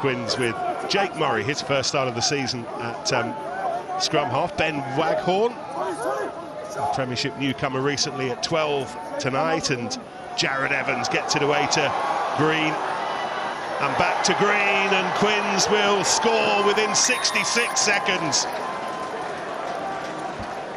Quins with Jake Murray, his first start of the season at scrum half. Ben Waghorn, a Premiership newcomer recently at 12 tonight, and Jared Evans gets it away to Green. And back to Green, and Quins will score within 66 seconds.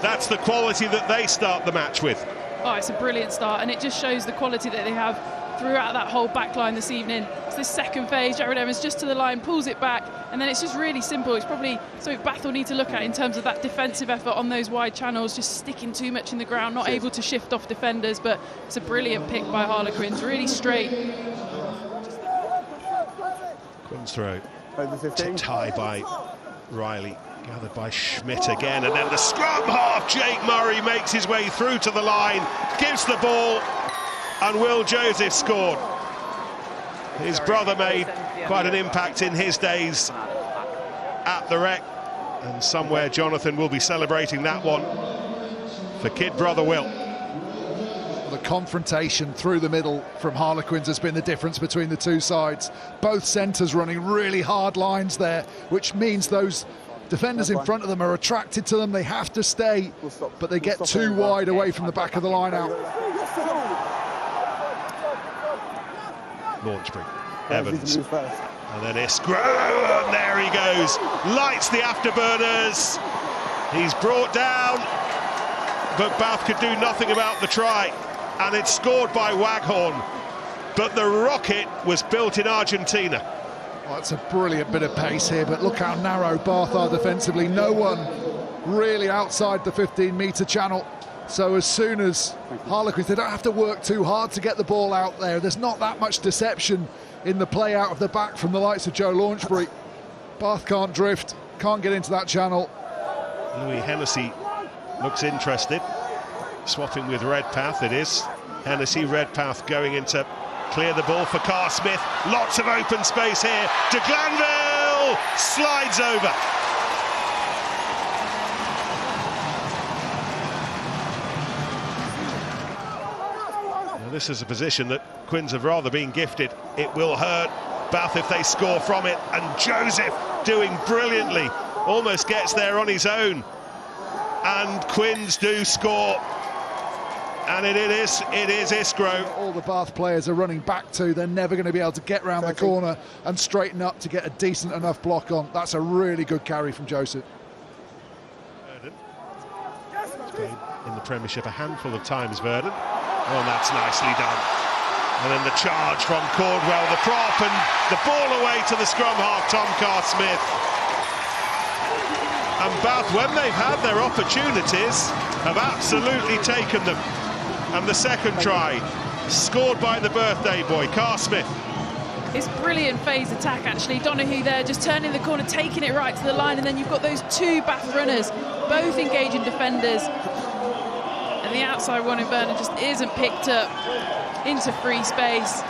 That's the quality that they start the match with. Oh, it's a brilliant start, and it just shows the quality that they have throughout that whole back line this evening. It's this second phase, Jared Evans just to the line, pulls it back, and then it's just really simple. It's probably something Bath will need to look at in terms of that defensive effort on those wide channels, just sticking too much in the ground, not able to shift off defenders, but it's a brilliant pick by Harlequins, really straight. Quins throw, tipped high by Riley, gathered by Schmidt again, and then the scrum half, Jake Murray makes his way through to the line, gives the ball, and Will Joseph scored. His brother made quite an impact in his days at the Rec, and somewhere Jonathan will be celebrating that one for kid brother Will. The confrontation through the middle from Harlequins has been the difference between the two sides. Both centres running really hard lines there, which means those defenders in front of them are attracted to them. They have to stay, but they get too wide away from the back of the line out. Launchbury, Evans, and then Iskra, and there he goes, lights the afterburners. He's brought down, but Bath could do nothing about the try, and it's scored by Waghorn. But the rocket was built in Argentina. Well, that's a brilliant bit of pace here, but look how narrow Bath are defensively. No one really outside the 15-metre channel. So as soon as Harlequins, they don't have to work too hard to get the ball out there. There's not that much deception in the play out of the back from the likes of Joe Launchbury. Bath can't drift, can't get into that channel. Louis Hennessy looks interested. Swapping with Redpath, it is. Hennessy, Redpath going in to clear the ball for Carr Smith. Lots of open space here. De Glanville slides over. This is a position that Quins have rather been gifted. It will hurt Bath if they score from it, and Joseph doing brilliantly, almost gets there on his own, and Quins do score, and it is Iskra. All the Bath players are running back to, they're never going to be able to get round the corner and straighten up to get a decent enough block on. That's a really good carry from Joseph. Verdon. Played in the Premiership a handful of times, Verdon. Oh, that's nicely done. And then the charge from Cordwell, the prop, and the ball away to the scrum half, Tom Carr-Smith. And Bath, when they've had their opportunities, have absolutely taken them. And the second try, scored by the birthday boy, Carr-Smith. It's brilliant phase attack, actually. Donahue there, just turning the corner, taking it right to the line, and then you've got those two Bath runners, both engaging defenders. And the outside one in Vernon just isn't picked up into free space.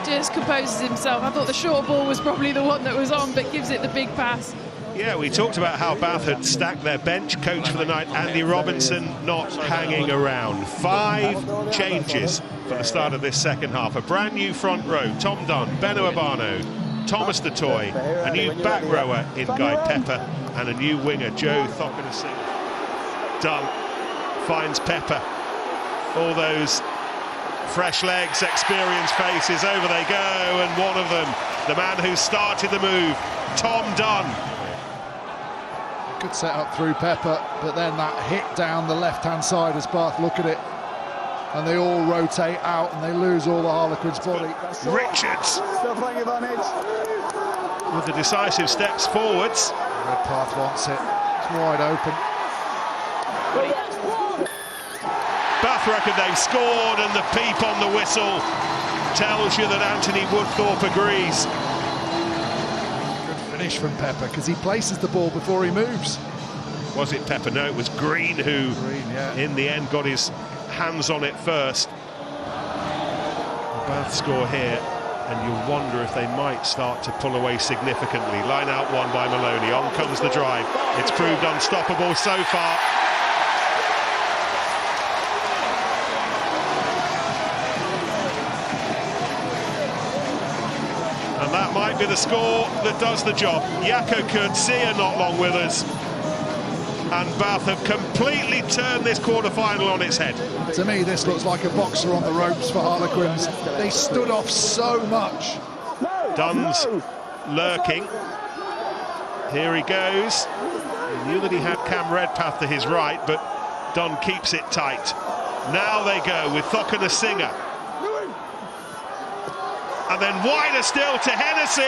Just composes himself. I thought the short ball was probably the one that was on, but gives it the big pass. Yeah, we talked about how Bath had stacked their bench. Coach for the night, Andy Robinson, not hanging around. 5 changes for the start of this second half. A brand new front row, Tom Dunn, Beno Abano, Thomas the Toy, a new back rower in Guy Pepper, and a new winger, Joe Thokinasing. Dunn finds Pepper. All those fresh legs, experienced faces, over they go, and one of them, the man who started the move, Tom Dunn. Good set up through Pepper, but then that hit down the left-hand side as Bath look at it, and they all rotate out and they lose all the Harlequins' body. Richards with the decisive steps forwards. Redpath wants it, it's wide open. Bath reckon they've scored, and the peep on the whistle tells you that Anthony Woodthorpe agrees. Good finish from Pepper, because he places the ball before he moves. Was it Pepper? No, it was Green who, in the end, got his hands on it first. The Bath score here, and you'll wonder if they might start to pull away significantly. Line out one by Maloney, on comes the drive. It's proved unstoppable so far. And that might be the score that does the job. Jaco Coetzee not long with us. And Bath have completely turned this quarter-final on its head. To me, this looks like a boxer on the ropes for Harlequins. They stood off so much. Dunn's lurking. Here he goes. He knew that he had Cam Redpath to his right, but Dunn keeps it tight. Now they go with Thokana Singer. And then wider still to Hennessy.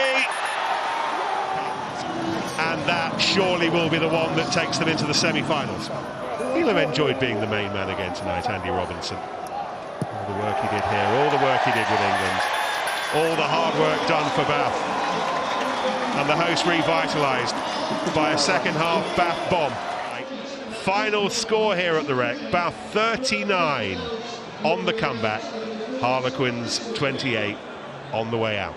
And that surely will be the one that takes them into the semi-finals. He'll have enjoyed being the main man again tonight, Andy Robinson. All the work he did here, all the work he did with England, all the hard work done for Bath. And the host revitalised by a second-half Bath bomb. Final score here at the Rec, Bath 39 on the comeback, Harlequins 28 on the way out.